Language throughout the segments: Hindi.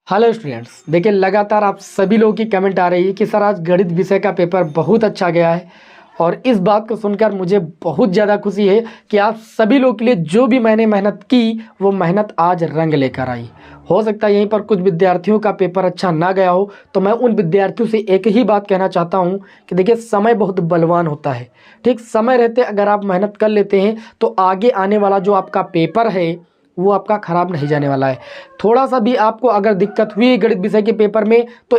हेलो स्टूडेंट्स, देखिए लगातार आप सभी लोगों की कमेंट आ रही है कि सर आज गणित विषय का पेपर बहुत अच्छा गया है। और इस बात को सुनकर मुझे बहुत ज़्यादा खुशी है कि आप सभी लोगों के लिए जो भी मैंने मेहनत की वो मेहनत आज रंग लेकर आई। हो सकता है यहीं पर कुछ विद्यार्थियों का पेपर अच्छा ना गया हो, तो मैं उन विद्यार्थियों से एक ही बात कहना चाहता हूं कि देखिए समय बहुत बलवान होता है। ठीक समय रहते अगर आप मेहनत कर लेते हैं तो आगे आने वाला जो आपका पेपर है वो आपका खराब नहीं जाने वाला है। थोड़ा सा भी आपको अगर दिक्कत हुई गणित विषय के पेपर में तो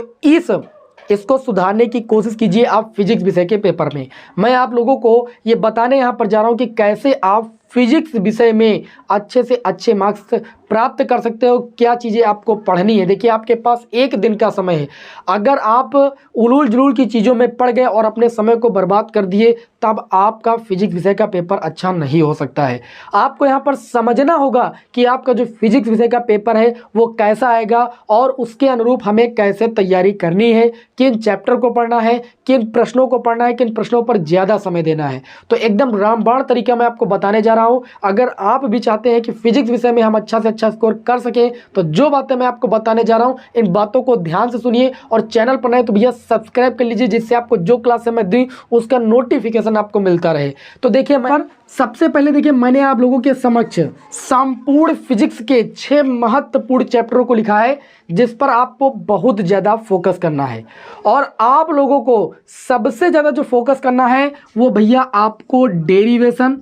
इसको सुधारने की कोशिश कीजिए आप फिजिक्स विषय के पेपर में। मैं आप लोगों को ये बताने यहाँ पर जा रहा हूँ कि कैसे आप फिजिक्स विषय में अच्छे से अच्छे मार्क्स प्राप्त कर सकते हो, क्या चीज़ें आपको पढ़नी है। देखिए आपके पास एक दिन का समय है, अगर आप उलूल जुलूल की चीज़ों में पड़ गए और अपने समय को बर्बाद कर दिए तब आपका फिजिक्स विषय का पेपर अच्छा नहीं हो सकता है। आपको यहाँ पर समझना होगा कि आपका जो फिजिक्स विषय का पेपर है वो कैसा आएगा और उसके अनुरूप हमें कैसे तैयारी करनी है, किन चैप्टर को पढ़ना है, किन प्रश्नों को पढ़ना है, किन प्रश्नों पर ज़्यादा समय देना है। तो एकदम रामबाण तरीका मैं आपको बताने जा रहा हूँ। अगर आप भी चाहते हैं कि फिजिक्स विषय में हम अच्छा से अच्छा स्कोर कर सकें तो जो बातें मैं आपको बताने जा रहा हूँ इन बातों को ध्यान से सुनिए और चैनल पर नए तो भैया सब्सक्राइब कर लीजिए, जिससे आपको जो क्लास मैं दी उसका नोटिफिकेशन आपको मिलता रहे। तो देखिए मैं सबसे पहले देखिए मैंने आप लोगों के समक्ष संपूर्ण फिजिक्स के 6 महत्वपूर्ण चैप्टरों को लिखा है जिस पर आपको बहुत ज़्यादा फोकस करना है। और आप लोगों को सबसे ज़्यादा जो फोकस करना है वो भैया आपको डेरिवेशन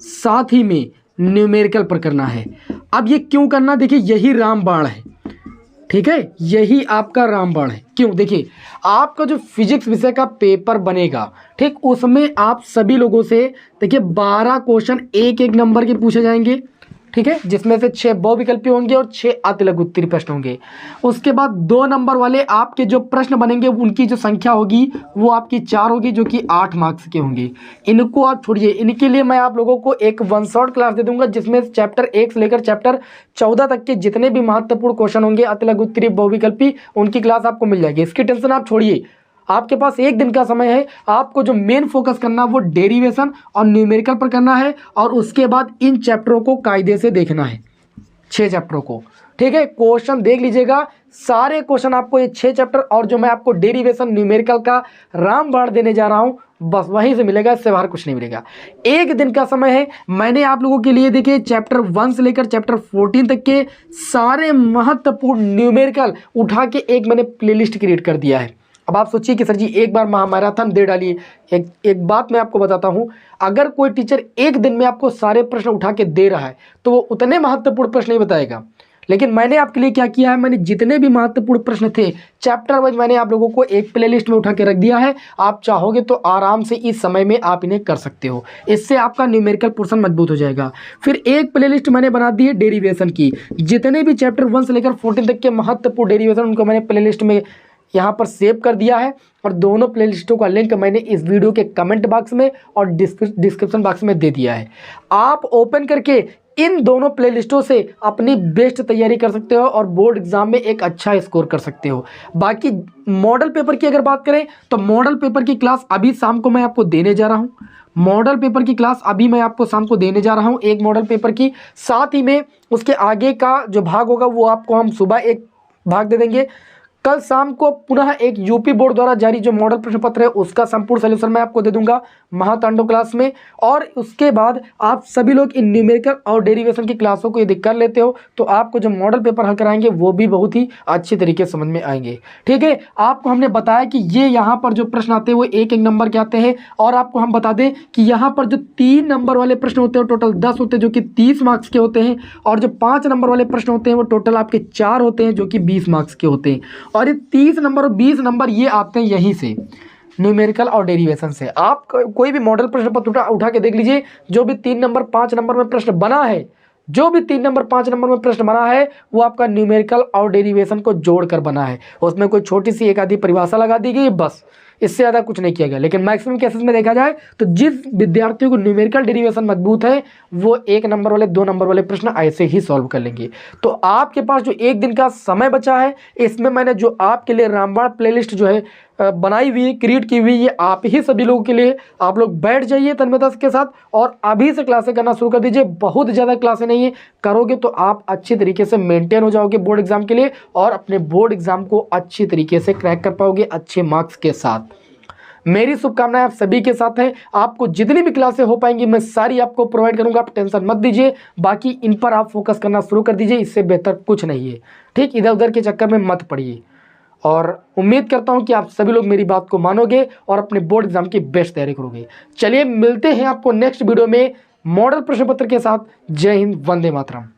साथ ही में न्यूमेरिकल पर करना है। अब ये क्यों करना, देखिए यही रामबाण है। ठीक है, यही आपका रामबाण है। क्यों, देखिए आपका जो फिजिक्स विषय का पेपर बनेगा ठीक उसमें आप सभी लोगों से देखिए 12 क्वेश्चन एक एक नंबर के पूछे जाएंगे। ठीक है, जिसमें से 6 बहुविकल्पी होंगे और 6 अतिलघु उत्तरीय प्रश्न होंगे। उसके बाद 2 नंबर वाले आपके जो प्रश्न बनेंगे उनकी जो संख्या होगी वो आपकी 4 होगी जो कि 8 मार्क्स के होंगे। इनको आप छोड़िए, इनके लिए मैं आप लोगों को एक वन शॉट क्लास दे दूंगा जिसमें चैप्टर 1 से लेकर चैप्टर 14 तक के जितने भी महत्वपूर्ण क्वेश्चन होंगे अतिलघु उत्तरीय बहुविकल्पी उनकी क्लास आपको मिल जाएगी। इसकी टेंशन आप छोड़िए, आपके पास एक दिन का समय है। आपको जो मेन फोकस करना वो डेरिवेशन और न्यूमेरिकल पर करना है और उसके बाद इन चैप्टरों को कायदे से देखना है, 6 चैप्टरों को। ठीक है, क्वेश्चन देख लीजिएगा, सारे क्वेश्चन आपको ये 6 चैप्टर और जो मैं आपको डेरिवेशन न्यूमेरिकल का रामबाण देने जा रहा हूँ बस वहीं से मिलेगा, इससे बाहर कुछ नहीं मिलेगा। एक दिन का समय है। मैंने आप लोगों के लिए देखिए चैप्टर 1 से लेकर चैप्टर 14 तक के सारे महत्वपूर्ण न्यूमेरिकल उठा के एक मैंने प्लेलिस्ट क्रिएट कर दिया है। अब आप सोचिए कि सर जी एक बार महामैराथन दे डालिए। एक बात मैं आपको बताता हूँ, अगर कोई टीचर एक दिन में आपको सारे प्रश्न उठा के दे रहा है तो वो उतने महत्वपूर्ण प्रश्न नहीं बताएगा। लेकिन मैंने आपके लिए क्या किया है, मैंने जितने भी महत्वपूर्ण प्रश्न थे चैप्टर वाइज मैंने आप लोगों को एक प्लेलिस्ट में उठा के रख दिया है। आप चाहोगे तो आराम से इस समय में आप इन्हें कर सकते हो, इससे आपका न्यूमेरिकल पोर्शन मजबूत हो जाएगा। फिर एक प्लेलिस्ट मैंने बना दी है डेरिवेशन की, जितने भी चैप्टर 1 से लेकर 14 तक के महत्वपूर्ण डेरिवेशन उनको मैंने प्लेलिस्ट में यहाँ पर सेव कर दिया है। और दोनों प्लेलिस्टों का लिंक मैंने इस वीडियो के कमेंट बॉक्स में और डिस्क्रिप्शन बॉक्स में दे दिया है। आप ओपन करके इन दोनों प्लेलिस्टों से अपनी बेस्ट तैयारी कर सकते हो और बोर्ड एग्जाम में एक अच्छा स्कोर कर सकते हो। बाकी मॉडल पेपर की अगर बात करें तो मॉडल पेपर की क्लास अभी शाम को मैं आपको देने जा रहा हूँ। मॉडल पेपर की क्लास अभी मैं आपको शाम को देने जा रहा हूँ, एक मॉडल पेपर की। साथ ही में उसके आगे का जो भाग होगा वो आपको हम सुबह एक भाग दे देंगे। कल शाम को पुनः एक यूपी बोर्ड द्वारा जारी जो मॉडल प्रश्न पत्र है उसका संपूर्ण सॉल्यूशन मैं आपको दे दूंगा महातांडव क्लास में। और उसके बाद आप सभी लोग इन न्यूमेरिकल और डेरिवेशन की क्लासों को यदि कर लेते हो तो आपको जो मॉडल पेपर हल कराएंगे वो भी बहुत ही अच्छी तरीके से समझ में आएंगे। ठीक है, आपको हमने बताया कि ये यहाँ पर जो प्रश्न आते हैं वो एक एक नंबर के आते हैं। और आपको हम बता दें कि यहाँ पर जो 3 नंबर वाले प्रश्न होते हैं टोटल 10 होते हैं जो कि 30 मार्क्स के होते हैं। और जो 5 नंबर वाले प्रश्न होते हैं वो टोटल आपके 4 होते हैं जो कि 20 मार्क्स के होते हैं। और ये 30 नंबर और 20 नंबर ये आते हैं यहीं से, न्यूमेरिकल और डेरिवेशन से। आप कोई भी मॉडल प्रश्न पत्र उठा के देख लीजिए, जो भी 3 नंबर 5 नंबर में प्रश्न बना है, जो भी 3 नंबर 5 नंबर में प्रश्न बना है वो आपका न्यूमेरिकल और डेरिवेशन को जोड़कर बना है। उसमें कोई छोटी सी एक आधी परिभाषा लगा दी गई, बस इससे ज़्यादा कुछ नहीं किया गया। लेकिन मैक्सिमम केसेस में देखा जाए तो जिस विद्यार्थियों को न्यूमेरिकल डेरिवेशन मजबूत है वो 1 नंबर वाले 2 नंबर वाले प्रश्न ऐसे ही सॉल्व कर लेंगे। तो आपके पास जो एक दिन का समय बचा है इसमें मैंने जो आपके लिए रामबाण प्लेलिस्ट जो है बनाई हुई, क्रिएट की हुई, ये आप ही सभी लोगों के लिए। आप लोग बैठ जाइए तन्मयता के साथ और अभी से क्लासें करना शुरू कर दीजिए। बहुत ज़्यादा क्लासें नहीं है, करोगे तो आप अच्छी तरीके से मेंटेन हो जाओगे बोर्ड एग्जाम के लिए और अपने बोर्ड एग्जाम को अच्छी तरीके से क्रैक कर पाओगे अच्छे मार्क्स के साथ। मेरी शुभकामनाएं आप सभी के साथ है। आपको जितनी भी क्लासें हो पाएंगी मैं सारी आपको प्रोवाइड करूंगा, आप टेंशन मत दीजिए। बाकी इन पर आप फोकस करना शुरू कर दीजिए, इससे बेहतर कुछ नहीं है। ठीक, इधर उधर के चक्कर में मत पड़िए और उम्मीद करता हूं कि आप सभी लोग मेरी बात को मानोगे और अपने बोर्ड एग्जाम की बेस्ट तैयारी करोगे। चलिए मिलते हैं आपको नेक्स्ट वीडियो में मॉडल प्रश्न पत्र के साथ। जय हिंद, वंदे मातरम।